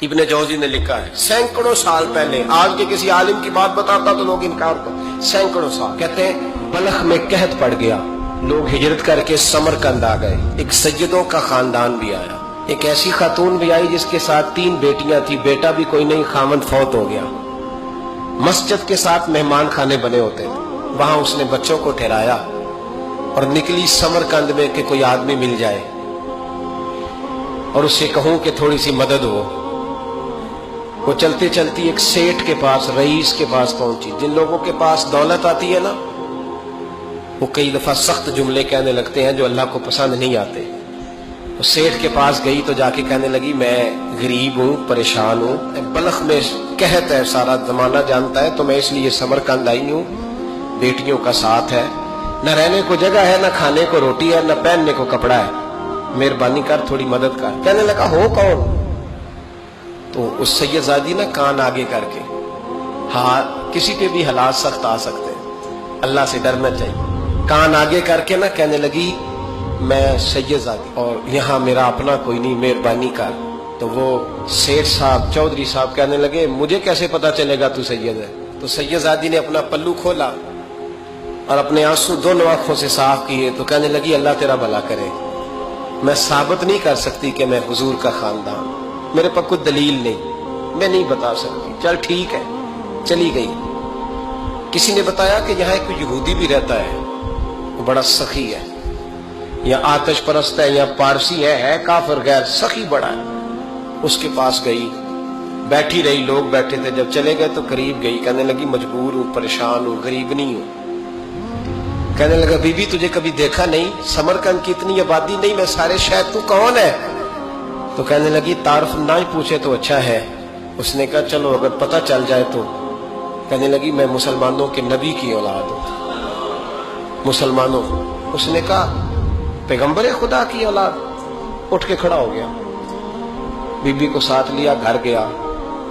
ابن جوزی نے لکھا ہے سینکڑوں سال پہلے، آج کے کسی عالم کی بات بتاتا تو لوگ انکار کرتے، سینکڑوں سال، کہتے ہیں بلخ میں قحط پڑ گیا، لوگ ہجرت کر کے سمرقند آ گئے، ایک سیدوں کا خاندان بھی آیا، ایک ایسی خاتون بھی آئی جس کے ساتھ 3 بیٹیاں تھی، بیٹا بھی کوئی نہیں، خاوند فوت ہو گیا، مسجد کے ساتھ مہمان خانے بنے ہوتے تھے، وہاں اس نے بچوں کو ٹھہرایا اور نکلی سمرقند میں کہ کوئی آدمی مل جائے اور اس سے کہوں کہ تھوڑی سی مدد ہو۔ وہ چلتے چلتی ایک سیٹھ کے پاس، رئیس کے پاس پہنچی۔ جن لوگوں کے پاس دولت آتی ہے نا، وہ کئی دفعہ سخت جملے کہنے لگتے ہیں جو اللہ کو پسند نہیں آتے۔ وہ سیٹھ کے پاس گئی تو جا کے کہنے لگی میں غریب ہوں، پریشان ہوں، بلخ میں قحط ہے، سارا زمانہ جانتا ہے، تو میں اس لیے سمرقند آئی ہوں، بیٹیوں کا ساتھ ہے، نہ رہنے کو جگہ ہے، نہ کھانے کو روٹی ہے، نہ پہننے کو کپڑا ہے، مہربانی کر تھوڑی مدد کر۔ کہنے لگا ہو کون؟ تو اس سید زادی نے کان آگے کر کے، ہاں کسی پہ بھی حالات سخت آ سکتے ہیں، اللہ سے ڈرنا چاہیے، کان آگے کر کے نہ کہنے لگی میں سید زادی اور یہاں میرا اپنا کوئی نہیں، مہربانی کر۔ تو وہ سیٹھ صاحب، چودھری صاحب کہنے لگے مجھے کیسے پتا چلے گا تو سید ہے؟ تو سید زادی نے اپنا پلو کھولا اور اپنے آنسو دونوں آنکھوں سے صاف کیے تو کہنے لگی اللہ تیرا بھلا کرے، میں ثابت نہیں کر سکتی کہ میں حضور کا خاندان، میرے پاس کوئی دلیل نہیں، میں نہیں بتا سکتی، چل ٹھیک ہے، چلی گئی۔ کسی نے بتایا کہ یہاں ایک یہودی بھی رہتا ہے، وہ بڑا سخی ہے، یا آتش پرست ہے، یا پارسی ہے کافر غیر، سخی بڑا ہے۔ اس کے پاس گئی، بیٹھی رہی، لوگ بیٹھے تھے، جب چلے گئے تو قریب گئی، کہنے لگی مجبور ہوں، پریشان ہوں، غریب نہیں ہوں۔ کہنے لگا بی بی تجھے کبھی دیکھا نہیں، سمرقند کی اتنی آبادی نہیں، میں سارے شہر، تو کون ہے؟ تو کہنے لگی تعارف نہ ہی پوچھے تو اچھا ہے۔ اس نے کہا چلو اگر پتہ چل جائے تو۔ کہنے لگی میں مسلمانوں کے نبی کی اولاد ہوں، مسلمانوں۔ اس نے کہا پیغمبر خدا کی اولاد؟ اٹھ کے کھڑا ہو گیا، بی بی کو ساتھ لیا، گھر گیا،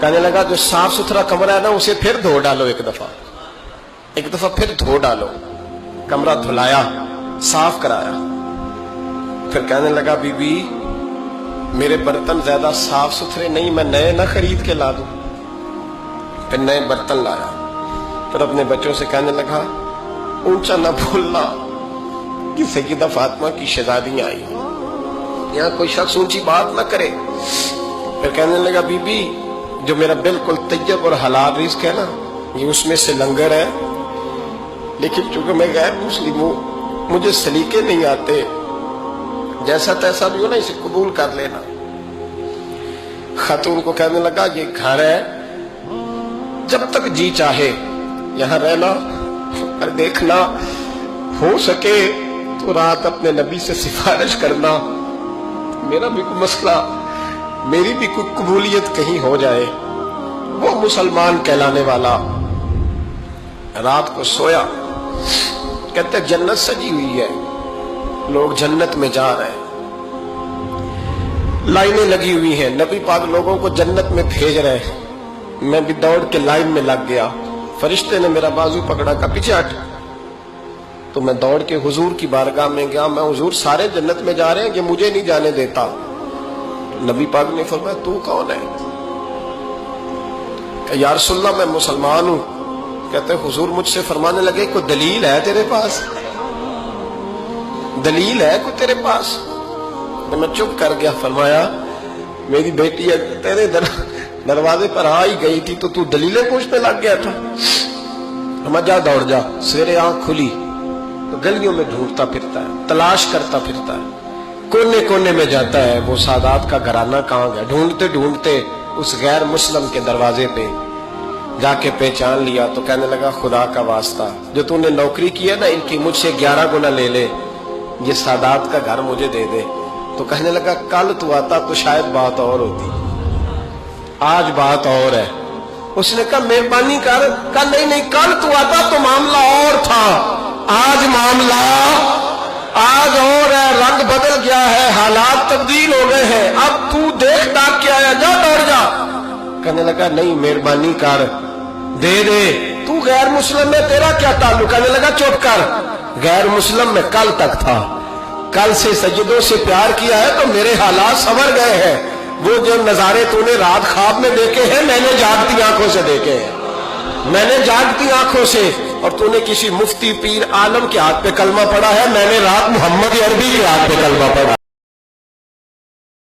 کہنے لگا جو صاف ستھرا کمرہ ہے نا اسے پھر دھو ڈالو، ایک دفعہ پھر دھو ڈالو۔ کمرہ دھلایا، صاف کرایا، پھر کہنے لگا بی بی میرے برتن زیادہ صاف ستھرے نہیں، میں نئے نہ خرید کے لا دوں۔ پھر نئے برتن لایا، پھر اپنے بچوں سے کہنے لگا اونچا نہ بھولنا کہ سیدہ فاطمہ کی شہزادیاں آئی، یہاں کوئی شخص اونچی بات نہ کرے۔ پھر کہنے لگا بی بی جو میرا بالکل طیب اور حلال رزق ہے نا، یہ اس میں سے لنگر ہے، لیکن چونکہ میں غیر مسلم ہوں، مجھے سلیقے نہیں آتے، جیسا تیسا بھی ہو نا اسے قبول کر لینا۔ خاتون کو کہنے لگا یہ گھر ہے، جب تک جی چاہے یہاں رہنا، اور دیکھنا ہو سکے تو رات اپنے نبی سے سفارش کرنا، میرا بھی کوئی مسئلہ، میری بھی کوئی قبولیت کہیں ہو جائے۔ وہ مسلمان کہلانے والا رات کو سویا، کہتے جنت سجی ہوئی ہے، لوگ جنت میں جا رہے ہیں، لائنیں لگی ہوئی ہیں، نبی پاک لوگوں کو جنت میں بھیج رہے ہیں، میں بھی دوڑ کے لائن میں لگ گیا، فرشتے نے میرا بازو پکڑا، کا پیچھے ہٹ، تو میں دوڑ کے حضور کی بارگاہ میں گیا، میں حضور سارے جنت میں جا رہے ہیں، یہ مجھے نہیں جانے دیتا۔ نبی پاک نے فرمایا تو کون ہے؟ کہ یا رسول اللہ میں مسلمان ہوں۔ کہتے حضور مجھ سے فرمانے لگے کوئی دلیل ہے تیرے پاس؟ دلیل ہے کوئی تیرے پاس؟ میں چپ کر گیا۔ فرمایا میری بیٹی تیرے دروازے پر آ ہی گئی تھی تو دلیلیں پوچھنے لگ گیا تھا۔ ہم جا دوڑ جا، سویرے آنکھ کھلی تو گلیوں میں ڈھونڈتا پھرتا ہے، تلاش کرتا پھرتا ہے، کونے کونے میں جاتا ہے وہ سادات کا گھرانہ کہاں گیا، ڈھونڈتے ڈھونڈتے اس غیر مسلم کے دروازے پہ جا کے پہچان لیا تو کہنے لگا خدا کا واسطہ جو تو نے نوکری کی ہے نا ان کی مجھ سے 11 گنا لے لے، یہ سادات کا گھر مجھے دے دے۔ تو کہنے لگا کل تو آتا تو شاید بات اور ہوتی، آج بات اور ہے۔ اس نے کہا مہربانی کر، کہا نہیں کل تو آتا تو معاملہ اور تھا، آج معاملہ آج اور ہے، رنگ بدل گیا ہے، حالات تبدیل ہو گئے ہیں، اب تو دیکھ ڈاک کے آیا، جا دوڑ جا۔ کہنے لگا نہیں مہربانی کر، دے دے، تو غیر مسلم میں تیرا کیا تعلق؟ کہنے لگا چپ کر، غیر مسلم میں کل تک تھا، کل سے سجدوں سے پیار کیا ہے تو میرے حالات سنور گئے ہیں، وہ جو نظارے تو نے رات خواب میں دیکھے ہیں میں نے جاگتی آنکھوں سے دیکھے ہیں، میں نے جاگتی آنکھوں سے، اور تو نے کسی مفتی پیر عالم کے ہاتھ پہ کلمہ پڑھا ہے، میں نے رات محمد عربی کے ہاتھ پہ کلمہ پڑھا